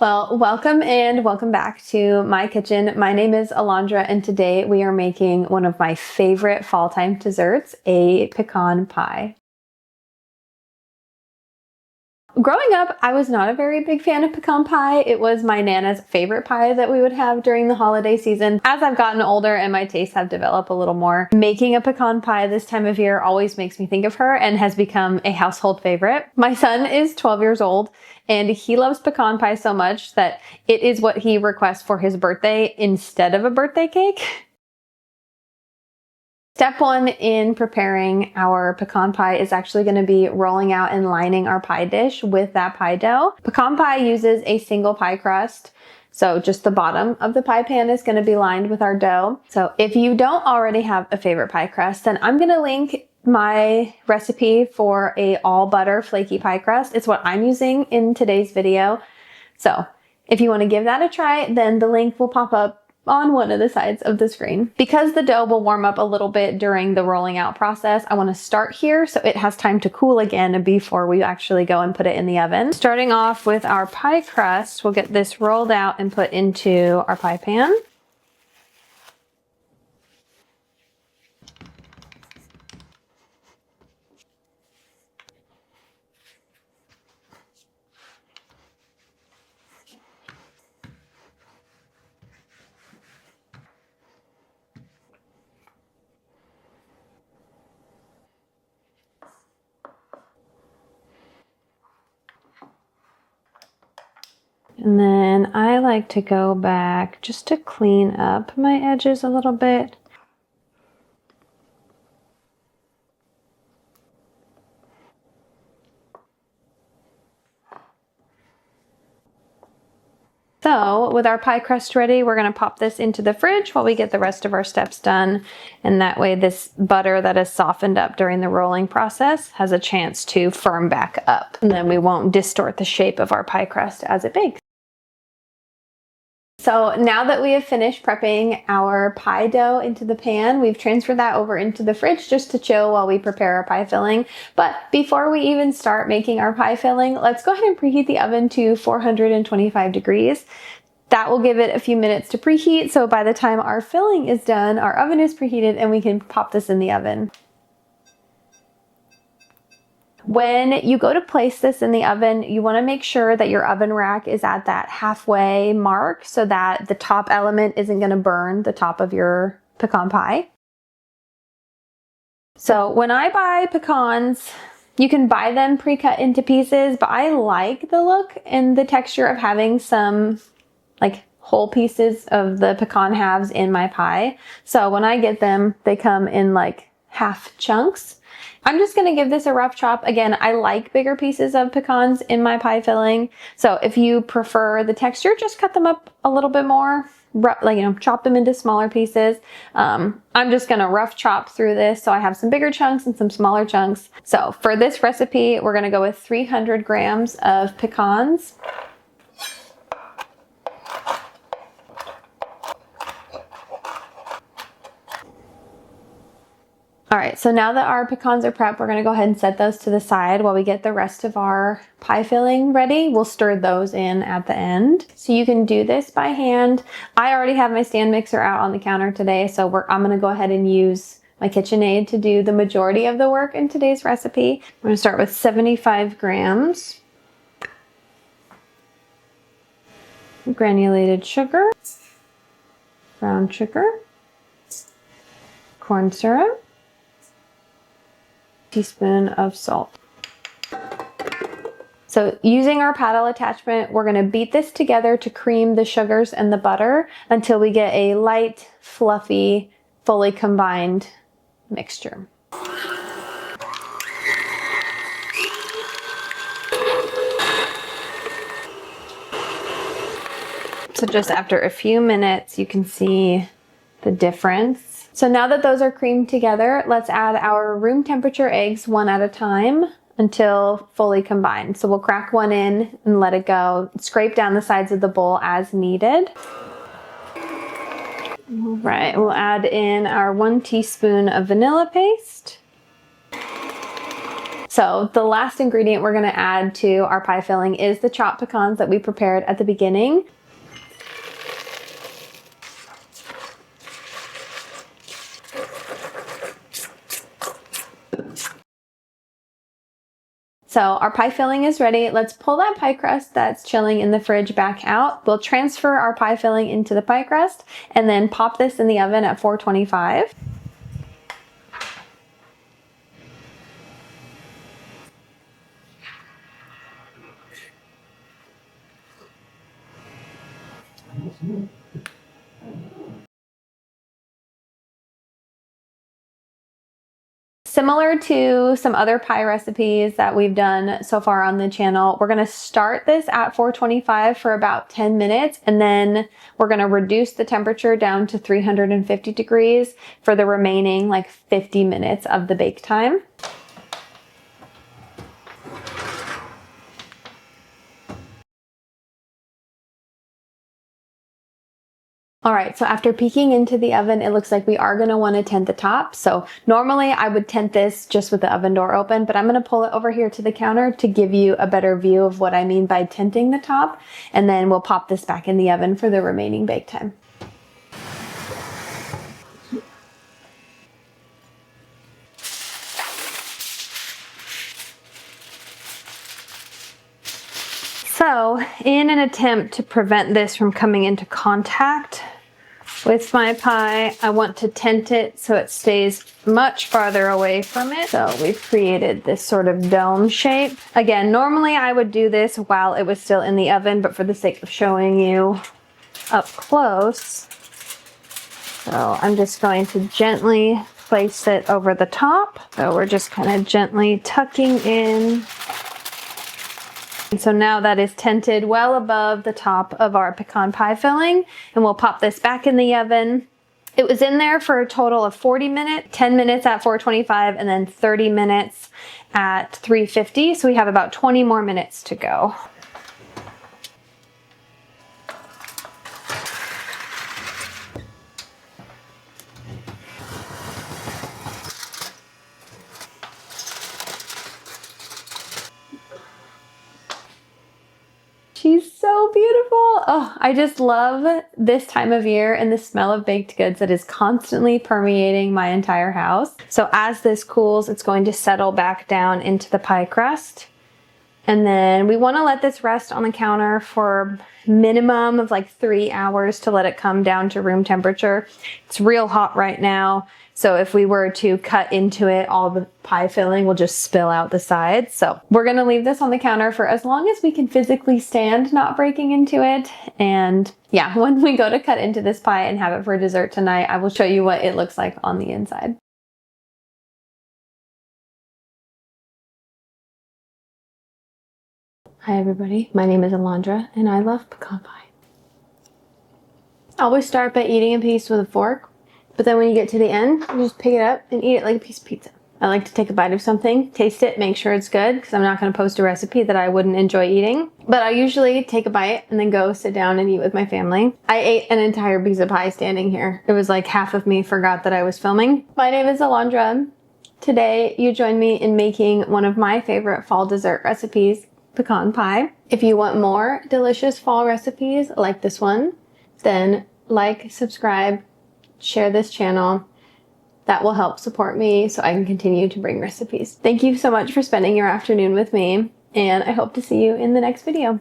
Well, welcome and welcome back to my kitchen. My name is Alandra and today we are making one of my favorite fall time desserts, a pecan pie. Growing up, I was not a very big fan of pecan pie. It was my Nana's favorite pie that we would have during the holiday season. As I've gotten older and my tastes have developed a little more, making a pecan pie this time of year always makes me think of her and has become a household favorite. My son is 12 years old and he loves pecan pie so much that it is what he requests for his birthday instead of a birthday cake. Step one in preparing our pecan pie is actually going to be rolling out and lining our pie dish with that pie dough. Pecan pie uses a single pie crust, so just the bottom of the pie pan is going to be lined with our dough. So if you don't already have a favorite pie crust, then I'm going to link my recipe for a all butter flaky pie crust. It's what I'm using in today's video. So if you want to give that a try, then the link will pop up on one of the sides of the screen. Because the dough will warm up a little bit during the rolling out process, I want to start here so it has time to cool again before we actually go and put it in the oven. Starting off with our pie crust, we'll get this rolled out and put into our pie pan. And then I like to go back just to clean up my edges a little bit. So with our pie crust ready, we're going to pop this into the fridge while we get the rest of our steps done. And that way this butter that is softened up during the rolling process has a chance to firm back up. And then we won't distort the shape of our pie crust as it bakes. So now that we have finished prepping our pie dough into the pan, we've transferred that over into the fridge just to chill while we prepare our pie filling. But before we even start making our pie filling, let's go ahead and preheat the oven to 425 degrees. That will give it a few minutes to preheat, so by the time our filling is done, our oven is preheated and we can pop this in the oven. When you go to place this in the oven, you want to make sure that your oven rack is at that halfway mark so that the top element isn't going to burn the top of your pecan pie. So when I buy pecans, you can buy them pre-cut into pieces, but I like the look and the texture of having some like whole pieces of the pecan halves in my pie. So when I get them, they come in like half chunks. I'm just going to give this a rough chop. Again, I like bigger pieces of pecans in my pie filling. So if you prefer the texture, just cut them up a little bit more, chop them into smaller pieces. I'm just going to rough chop through this. So I have some bigger chunks and some smaller chunks. So for this recipe, we're going to go with 300 grams of pecans. All right, so now that our pecans are prepped, we're gonna go ahead and set those to the side while we get the rest of our pie filling ready. We'll stir those in at the end. So you can do this by hand. I already have my stand mixer out on the counter today, so I'm gonna go ahead and use my KitchenAid to do the majority of the work in today's recipe. I'm gonna start with 75 grams. Granulated sugar, brown sugar, corn syrup, teaspoon of salt. So using our paddle attachment, we're going to beat this together to cream the sugars and the butter until we get a light, fluffy, fully combined mixture. So just after a few minutes, you can see the difference. So now that those are creamed together, let's add our room temperature eggs one at a time until fully combined. So we'll crack one in and let it go. Scrape down the sides of the bowl as needed. All right, we'll add in our 1 teaspoon of vanilla paste. So So the last ingredient we're gonna add to our pie filling is the chopped pecans that we prepared at the beginning. So our pie filling is ready. Let's pull that pie crust that's chilling in the fridge back out. We'll transfer our pie filling into the pie crust and then pop this in the oven at 425. Similar to some other pie recipes that we've done so far on the channel, we're gonna start this at 425 for about 10 minutes, and then we're gonna reduce the temperature down to 350 degrees for the remaining like 50 minutes of the bake time. All right, so after peeking into the oven, it looks like we are gonna wanna tent the top. So normally I would tent this just with the oven door open, but I'm gonna pull it over here to the counter to give you a better view of what I mean by tenting the top. And then we'll pop this back in the oven for the remaining bake time. So in an attempt to prevent this from coming into contact with my pie, I want to tent it so it stays much farther away from it. So we've created this sort of dome shape. Again, normally I would do this while it was still in the oven, but for the sake of showing you up close, so I'm just going to gently place it over the top. So we're just kind of gently tucking in. And so now that is tented well above the top of our pecan pie filling, and we'll pop this back in the oven. It was in there for a total of 40 minutes, 10 minutes at 425, and then 30 minutes at 350. So we have about 20 more minutes to go. She's so beautiful. Oh, I just love this time of year and the smell of baked goods that is constantly permeating my entire house. So as this cools, it's going to settle back down into the pie crust. And then we want to let this rest on the counter for minimum of like 3 hours to let it come down to room temperature. It's real hot right now. So if we were to cut into it, all the pie filling will just spill out the sides. So we're gonna leave this on the counter for as long as we can physically stand not breaking into it. And yeah, when we go to cut into this pie and have it for dessert tonight, I will show you what it looks like on the inside. Hi everybody, my name is Alandra and I love pecan pie. I always start by eating a piece with a fork, but then when you get to the end, you just pick it up and eat it like a piece of pizza. I like to take a bite of something, taste it, make sure it's good, because I'm not going to post a recipe that I wouldn't enjoy eating. But I usually take a bite and then go sit down and eat with my family. I ate an entire piece of pie standing here. It was like half of me forgot that I was filming. My name is Alandra. Today, you join me in making one of my favorite fall dessert recipes, pecan pie. If you want more delicious fall recipes like this one, then like, subscribe, share this channel. That will help support me so I can continue to bring recipes. Thank you so much for spending your afternoon with me, and I hope to see you in the next video.